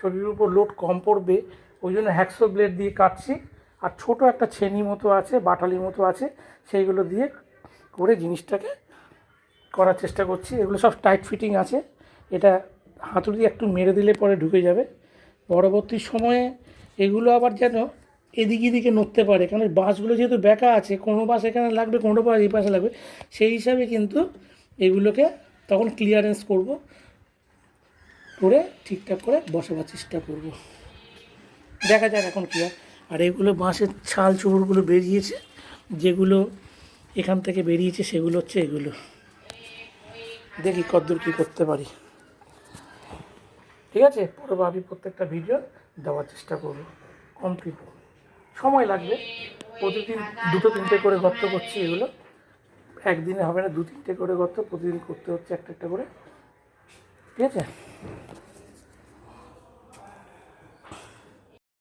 শরীরের উপর লোড কম পড়বে, ওই জন্য হ্যাকসো ব্লেড দিয়ে কাটছি। আর ছোট একটা ছেনি মতো আছে, বাটালি মতো আছে, সেইগুলো দিয়ে করে জিনিসটাকে করার চেষ্টা করছি। এগুলো সব টাইট ফিটিং আছে, এটা হাতুড়ি একটু মেরে দিলে পরে ঢুকে যাবে। পরবর্তী সময়ে এগুলো আবার যেন এদিকে এদিকে নড়তে পারে, কারণ বাঁশগুলো যেহেতু বেঁকা আছে, কোনো বাঁশ এখানে লাগবে, কোনো বাঁশ এই পাশে লাগবে, সেই হিসাবে কিন্তু এগুলোকে তখন ক্লিয়ারেন্স করব, করে ঠিকঠাক করে বসাবার চেষ্টা করব। দেখা যাক এখন কী হয়। আর এগুলো বাঁশের ছাল চুবড়গুলো বেরিয়েছে, যেগুলো এখান থেকে বেরিয়েছে সেগুলো হচ্ছে এগুলো। দেখি কতদূর কী করতে পারি। ঠিক আছে, পরে ভাবি প্রত্যেকটা ভিডিও দেওয়ার চেষ্টা করব। কমপ্লিট সময় লাগবে, প্রতিদিন 2-3টে করে গর্ত করছি। এগুলো একদিনে হবে না, 2-3টে করে গর্ত প্রতিদিন করতে হচ্ছে, একটা একটা করে। ঠিক আছে।